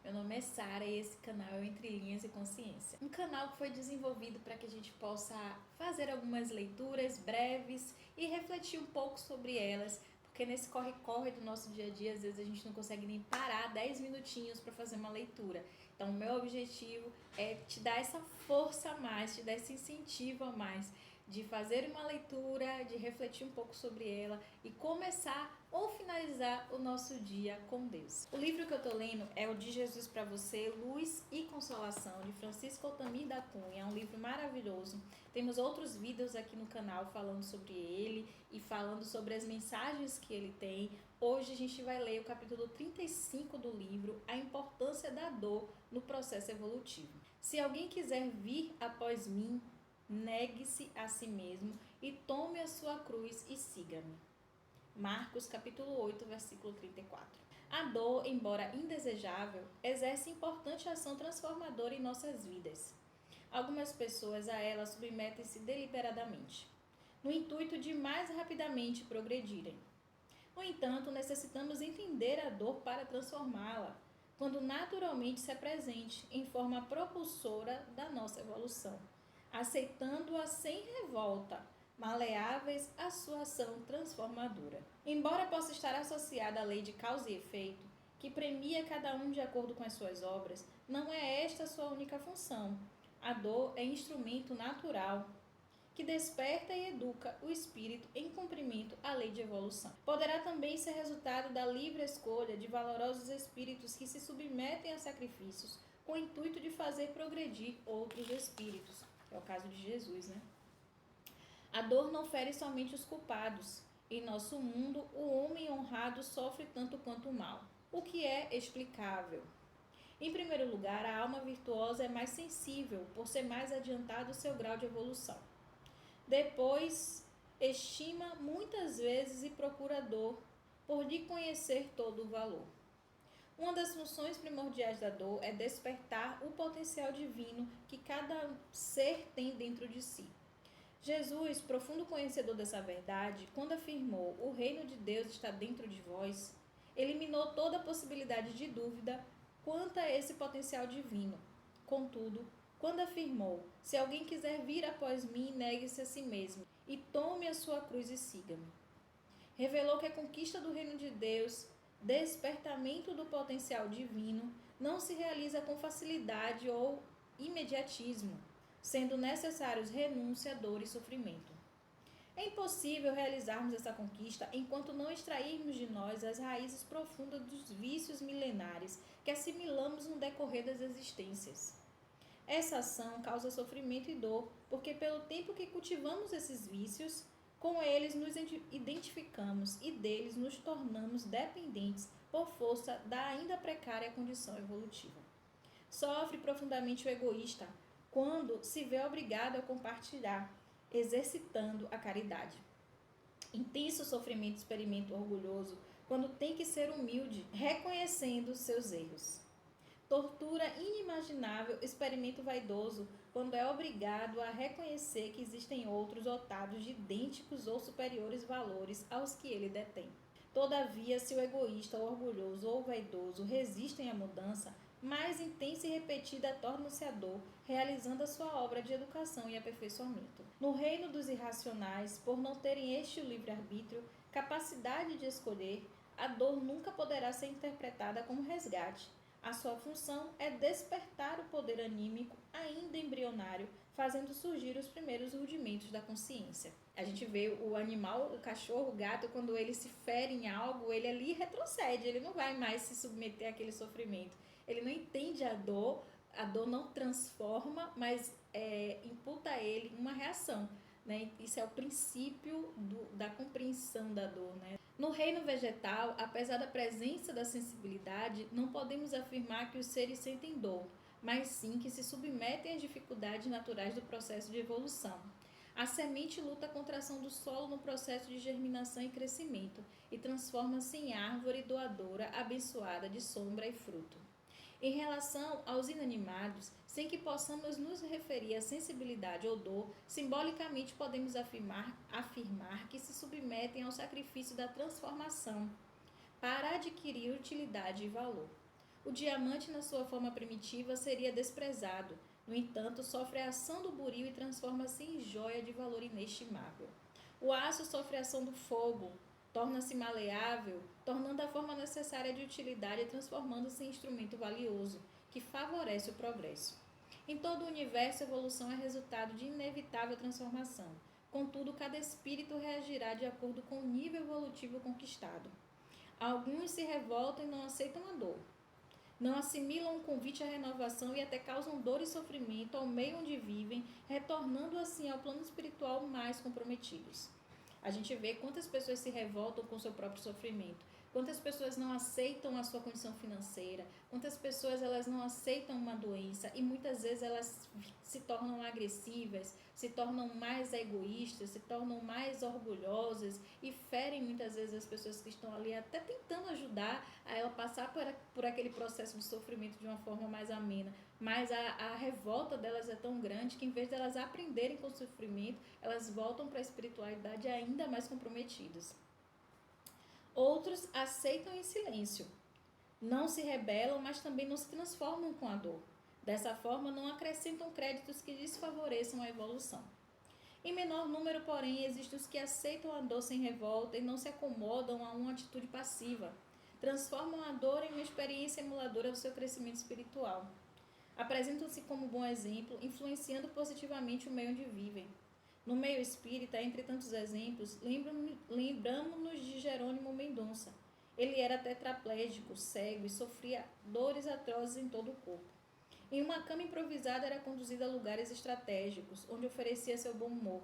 Meu nome é Sara e esse canal é o Entre Linhas e Consciência. Um canal que foi desenvolvido para que a gente possa fazer algumas leituras breves e refletir um pouco sobre elas, porque nesse corre-corre do nosso dia a dia, às vezes a gente não consegue nem parar 10 minutinhos para fazer uma leitura. Então, o meu objetivo é te dar essa força a mais, te dar esse incentivo a mais de fazer uma leitura, de refletir um pouco sobre ela e começar ou finalizar o nosso dia com Deus. O livro que eu estou lendo é o De Jesus para Você, Luz e Consolação, de Francisco Altamir da Cunha. É um livro maravilhoso. Temos outros vídeos aqui no canal falando sobre ele e falando sobre as mensagens que ele tem. Hoje a gente vai ler o capítulo 35 do livro, A Importância da Dor no Processo Evolutivo. Se alguém quiser vir após mim, negue-se a si mesmo e tome a sua cruz e siga-me. Marcos capítulo 8, versículo 34. A dor, embora indesejável, exerce importante ação transformadora em nossas vidas. Algumas pessoas a ela submetem-se deliberadamente, no intuito de mais rapidamente progredirem. No entanto, necessitamos entender a dor para transformá-la, quando naturalmente se apresente em forma propulsora da nossa evolução, aceitando-a sem revolta, maleáveis à sua ação transformadora. Embora possa estar associada à lei de causa e efeito, que premia cada um de acordo com as suas obras, não é esta a sua única função. A dor é instrumento natural que desperta e educa o espírito em cumprimento à lei de evolução. Poderá também ser resultado da livre escolha de valorosos espíritos que se submetem a sacrifícios com o intuito de fazer progredir outros espíritos. É o caso de Jesus, né? A dor não fere somente os culpados. Em nosso mundo, o homem honrado sofre tanto quanto o mal, o que é explicável. Em primeiro lugar, a alma virtuosa é mais sensível, por ser mais adiantado o seu grau de evolução. Depois, estima muitas vezes e procura a dor, por lhe conhecer todo o valor. Uma das funções primordiais da dor é despertar o potencial divino que cada ser tem dentro de si. Jesus, profundo conhecedor dessa verdade, quando afirmou "o reino de Deus está dentro de vós", eliminou toda possibilidade de dúvida quanto a esse potencial divino. Contudo, quando afirmou "se alguém quiser vir após mim, negue-se a si mesmo e tome a sua cruz e siga-me", revelou que a conquista do reino de Deus, despertamento do potencial divino, não se realiza com facilidade ou imediatismo, sendo necessários renúncia, dor e sofrimento. É impossível realizarmos essa conquista enquanto não extrairmos de nós as raízes profundas dos vícios milenares que assimilamos no decorrer das existências. Essa ação causa sofrimento e dor, porque pelo tempo que cultivamos esses vícios, com eles nos identificamos e deles nos tornamos dependentes por força da ainda precária condição evolutiva. Sofre profundamente o egoísta quando se vê obrigado a compartilhar, exercitando a caridade. Intenso sofrimento experimenta o orgulhoso quando tem que ser humilde, reconhecendo seus erros. Tortura inimaginável experimenta o vaidoso quando é obrigado a reconhecer que existem outros dotados de idênticos ou superiores valores aos que ele detém. Todavia, se o egoísta, o orgulhoso ou o vaidoso resistem à mudança, mais intensa e repetida torna-se a dor, realizando a sua obra de educação e aperfeiçoamento. No reino dos irracionais, por não terem este livre-arbítrio, capacidade de escolher, a dor nunca poderá ser interpretada como resgate. A sua função é despertar o poder anímico ainda embrionário, fazendo surgir os primeiros rudimentos da consciência. A gente vê o animal, o cachorro, o gato, quando ele se fere em algo, ele ali retrocede, ele não vai mais se submeter àquele sofrimento. Ele não entende a dor não transforma, mas imputa a ele uma reação. Né? Isso é o princípio da compreensão da dor, né? No reino vegetal, apesar da presença da sensibilidade, não podemos afirmar que os seres sentem dor, mas sim que se submetem às dificuldades naturais do processo de evolução. A semente luta contra a ação do solo no processo de germinação e crescimento e transforma-se em árvore doadora, abençoada de sombra e fruto. Em relação aos inanimados, sem que possamos nos referir à sensibilidade ou dor, simbolicamente podemos afirmar que se submetem ao sacrifício da transformação para adquirir utilidade e valor. O diamante, na sua forma primitiva, seria desprezado. No entanto, sofre a ação do buril e transforma-se em joia de valor inestimável. O aço sofre a ação do fogo, torna-se maleável, tornando a forma necessária de utilidade e transformando-se em instrumento valioso, que favorece o progresso. Em todo o universo, a evolução é resultado de inevitável transformação. Contudo, cada espírito reagirá de acordo com o nível evolutivo conquistado. Alguns se revoltam e não aceitam a dor. Não assimilam o convite à renovação e até causam dor e sofrimento ao meio onde vivem, retornando assim ao plano espiritual mais comprometidos. A gente vê quantas pessoas se revoltam com o seu próprio sofrimento, quantas pessoas não aceitam a sua condição financeira, quantas pessoas elas não aceitam uma doença e muitas vezes elas se tornam agressivas, se tornam mais egoístas, se tornam mais orgulhosas e ferem muitas vezes as pessoas que estão ali até tentando ajudar a ela passar por aquele processo de sofrimento de uma forma mais amena. Mas a revolta delas é tão grande que, em vez de elas aprenderem com o sofrimento, elas voltam para a espiritualidade ainda mais comprometidas. Outros aceitam em silêncio. Não se rebelam, mas também não se transformam com a dor. Dessa forma, não acrescentam créditos que desfavoreçam a evolução. Em menor número, porém, existem os que aceitam a dor sem revolta e não se acomodam a uma atitude passiva. Transformam a dor em uma experiência emuladora do seu crescimento espiritual. Apresentam-se como bom exemplo, influenciando positivamente o meio onde vivem. No meio espírita, entre tantos exemplos, lembramos-nos de Jerônimo Mendonça. Ele era tetraplégico, cego e sofria dores atrozes em todo o corpo. Em uma cama improvisada era conduzido a lugares estratégicos, onde oferecia seu bom humor,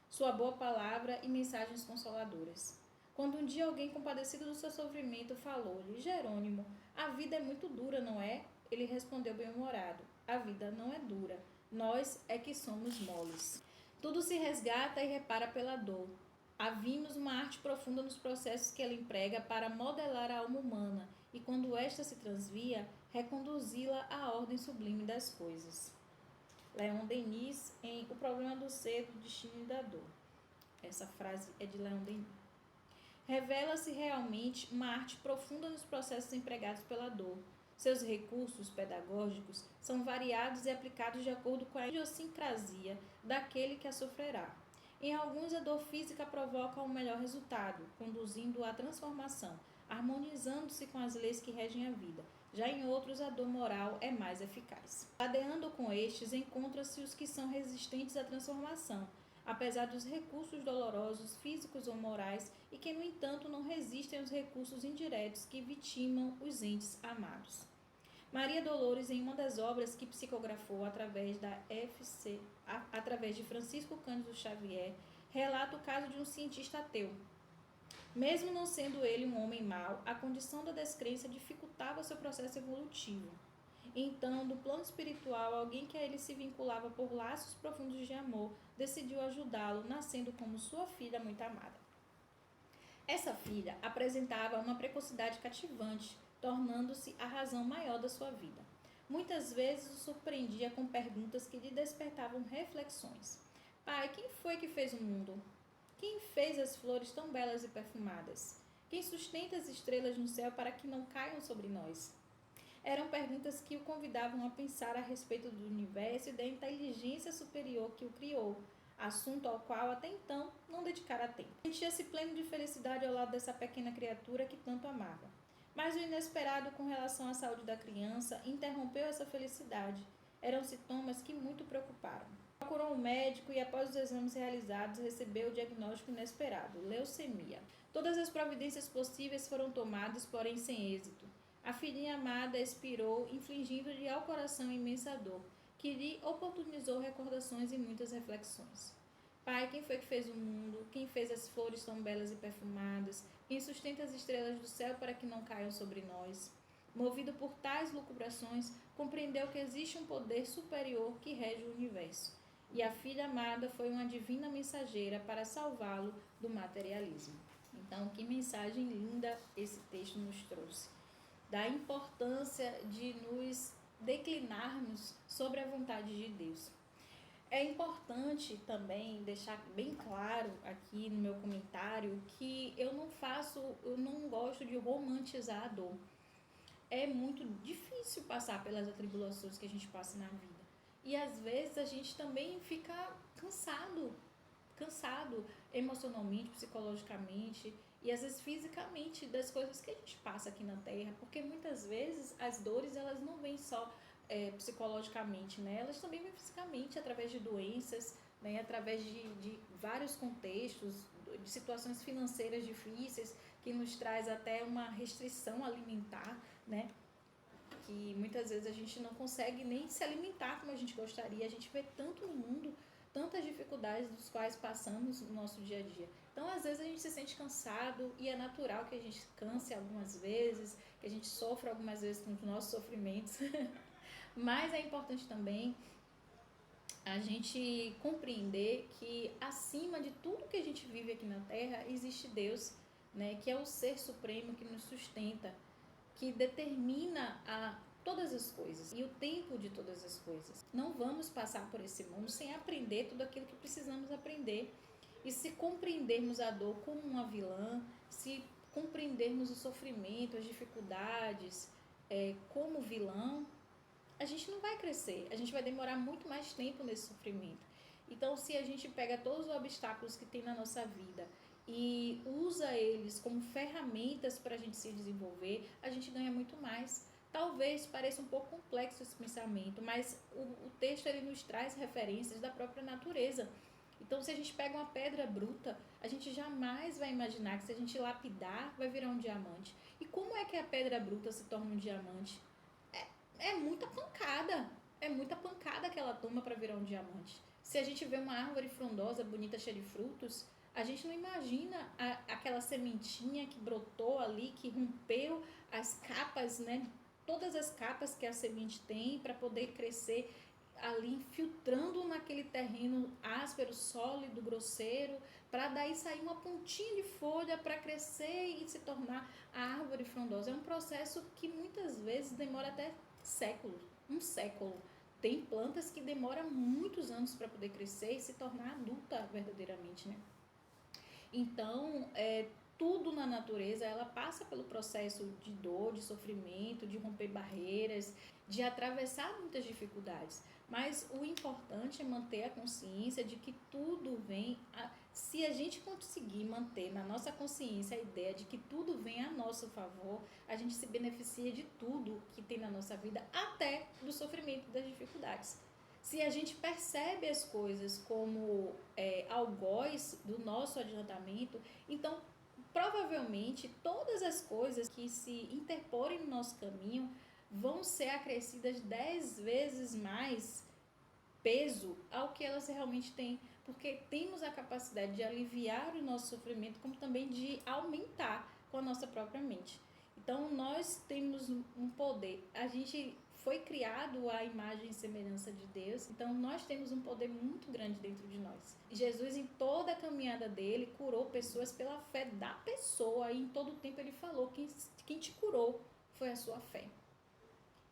sua boa palavra e mensagens consoladoras. Quando um dia alguém compadecido do seu sofrimento falou-lhe: Jerônimo, a vida é muito dura, não é? Ele respondeu bem-humorado: a vida não é dura, nós é que somos moles. Tudo se resgata e repara pela dor. Havimos uma arte profunda nos processos que ela emprega para modelar a alma humana e, quando esta se transvia, reconduzi-la à ordem sublime das coisas. Leon Denis, em O Problema do Ser, do Destino e da Dor. Essa frase é de Leon Denis. Revela-se realmente uma arte profunda nos processos empregados pela dor. Seus recursos pedagógicos são variados e aplicados de acordo com a idiosincrasia daquele que a sofrerá. Em alguns, a dor física provoca um melhor resultado, conduzindo à transformação, harmonizando-se com as leis que regem a vida. Já em outros, a dor moral é mais eficaz. Ladeando com estes, encontram-se os que são resistentes à transformação, apesar dos recursos dolorosos, físicos ou morais, e que, no entanto, não resistem aos recursos indiretos que vitimam os entes amados. Maria Dolores, em uma das obras que psicografou através de Francisco Cândido Xavier, relata o caso de um cientista ateu. Mesmo não sendo ele um homem mau, a condição da descrença dificultava seu processo evolutivo. Então, do plano espiritual, alguém que a ele se vinculava por laços profundos de amor, decidiu ajudá-lo, nascendo como sua filha muito amada. Essa filha apresentava uma precocidade cativante, tornando-se a razão maior da sua vida. Muitas vezes o surpreendia com perguntas que lhe despertavam reflexões. Pai, quem foi que fez o mundo? Quem fez as flores tão belas e perfumadas? Quem sustenta as estrelas no céu para que não caiam sobre nós? Eram perguntas que o convidavam a pensar a respeito do universo e da inteligência superior que o criou, assunto ao qual até então não dedicara tempo. Sentia-se pleno de felicidade ao lado dessa pequena criatura que tanto amava. Mas o inesperado com relação à saúde da criança interrompeu essa felicidade. Eram sintomas que muito preocuparam. Procurou um médico e, após os exames realizados, recebeu o diagnóstico inesperado: leucemia. Todas as providências possíveis foram tomadas, porém sem êxito. A filhinha amada expirou, infligindo-lhe ao coração imensa dor, que lhe oportunizou recordações e muitas reflexões. Pai, quem foi que fez o mundo? Quem fez as flores tão belas e perfumadas? Quem sustenta as estrelas do céu para que não caiam sobre nós? Movido por tais lucubrações, compreendeu que existe um poder superior que rege o universo. E a filha amada foi uma divina mensageira para salvá-lo do materialismo. Então, que mensagem linda esse texto nos trouxe. Da importância de nos declinarmos sobre a vontade de Deus. É importante também deixar bem claro aqui no meu comentário que eu não gosto de romantizar a dor. é muito difícil passar pelas atribulações que a gente passa na vida. E às vezes a gente também fica cansado emocionalmente, psicologicamente e às vezes fisicamente das coisas que a gente passa aqui na Terra, porque muitas vezes as dores elas não vêm só psicologicamente, né? Elas também vêm fisicamente através de doenças, né? Através de vários contextos, de situações financeiras difíceis que nos traz até uma restrição alimentar, né? Que muitas vezes a gente não consegue nem se alimentar como a gente gostaria. A gente vê tanto no mundo, tantas dificuldades dos quais passamos no nosso dia a dia. Então, às vezes a gente se sente cansado e é natural que a gente canse algumas vezes, que a gente sofra algumas vezes com os nossos sofrimentos. Mas é importante também a gente compreender que acima de tudo que a gente vive aqui na Terra existe Deus, né, que é o ser supremo que nos sustenta, que determina todas as coisas e o tempo de todas as coisas. Não vamos passar por esse mundo sem aprender tudo aquilo que precisamos aprender. E se compreendermos a dor como uma vilã, se compreendermos o sofrimento, as dificuldades como vilão, a gente não vai crescer, a gente vai demorar muito mais tempo nesse sofrimento. Então, se a gente pega todos os obstáculos que tem na nossa vida e usa eles como ferramentas para a gente se desenvolver, a gente ganha muito mais. Talvez pareça um pouco complexo esse pensamento, mas o texto ele nos traz referências da própria natureza. Então, se a gente pega uma pedra bruta, a gente jamais vai imaginar que se a gente lapidar, vai virar um diamante. E como é que a pedra bruta se torna um diamante? É muita pancada que ela toma para virar um diamante. Se a gente vê uma árvore frondosa, bonita, cheia de frutos, a gente não imagina aquela sementinha que brotou ali, que rompeu as capas, né? Todas as capas que a semente tem para poder crescer ali, infiltrando naquele terreno áspero, sólido, grosseiro, para daí sair uma pontinha de folha para crescer e se tornar a árvore frondosa. É um processo que muitas vezes demora até séculos, um século. Tem plantas que demoram muitos anos para poder crescer e se tornar adulta verdadeiramente, né? Então, tudo na natureza, ela passa pelo processo de dor, de sofrimento, de romper barreiras, de atravessar muitas dificuldades. Mas o importante é manter a consciência de que tudo vem... Se a gente conseguir manter na nossa consciência a ideia de que tudo vem a nosso favor, a gente se beneficia de tudo que tem na nossa vida, até do sofrimento e das dificuldades. Se a gente percebe as coisas como algoz do nosso adiantamento, então provavelmente todas as coisas que se interporem no nosso caminho vão ser acrescidas 10 vezes mais peso ao que elas realmente têm, porque temos a capacidade de aliviar o nosso sofrimento, como também de aumentar com a nossa própria mente. Então nós temos um poder, a gente foi criado à imagem e semelhança de Deus, então nós temos um poder muito grande dentro de nós. Jesus, em toda a caminhada dele, curou pessoas pela fé da pessoa, e em todo o tempo ele falou, quem te curou foi a sua fé.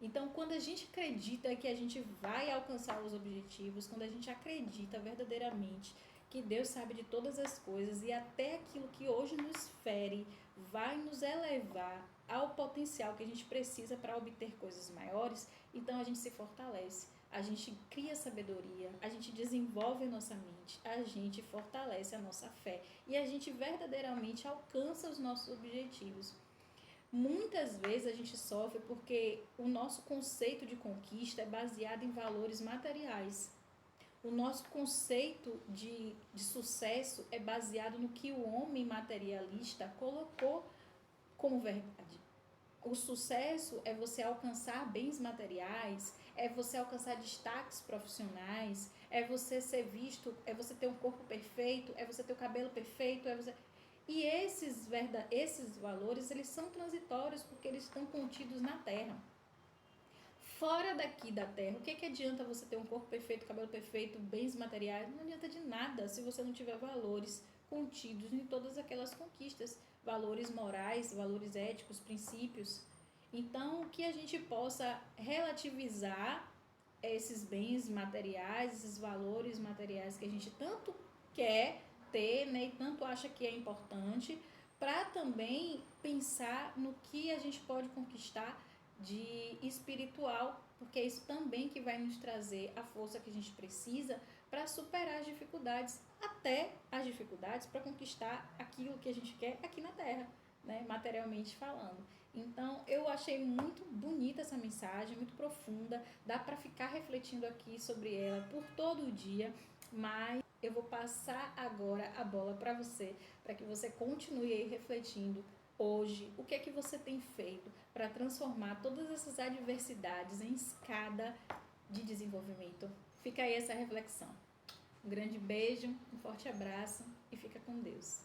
Então, quando a gente acredita que a gente vai alcançar os objetivos, quando a gente acredita verdadeiramente que Deus sabe de todas as coisas e até aquilo que hoje nos fere vai nos elevar ao potencial que a gente precisa para obter coisas maiores, então a gente se fortalece, a gente cria sabedoria, a gente desenvolve a nossa mente, a gente fortalece a nossa fé e a gente verdadeiramente alcança os nossos objetivos. Muitas vezes a gente sofre porque o nosso conceito de conquista é baseado em valores materiais. O nosso conceito de sucesso é baseado no que o homem materialista colocou como verdade. O sucesso é você alcançar bens materiais, é você alcançar destaques profissionais, é você ser visto, é você ter um corpo perfeito, é você ter o cabelo perfeito, é você... E esses valores, eles são transitórios porque eles estão contidos na Terra. Fora daqui da Terra, o que adianta você ter um corpo perfeito, cabelo perfeito, bens materiais? Não adianta de nada se você não tiver valores contidos em todas aquelas conquistas, valores morais, valores éticos, princípios. Então, que a gente possa relativizar esses bens materiais, esses valores materiais que a gente tanto quer ter, né, e tanto acha que é importante, para também pensar no que a gente pode conquistar de espiritual, porque é isso também que vai nos trazer a força que a gente precisa para superar as dificuldades, até as dificuldades para conquistar aquilo que a gente quer aqui na Terra, né, materialmente falando. Então, eu achei muito bonita essa mensagem, muito profunda, dá para ficar refletindo aqui sobre ela por todo o dia, mas eu vou passar agora a bola para você, para que você continue aí refletindo hoje, o que é que você tem feito para transformar todas essas adversidades em escada de desenvolvimento? Fica aí essa reflexão. Um grande beijo, um forte abraço e fica com Deus.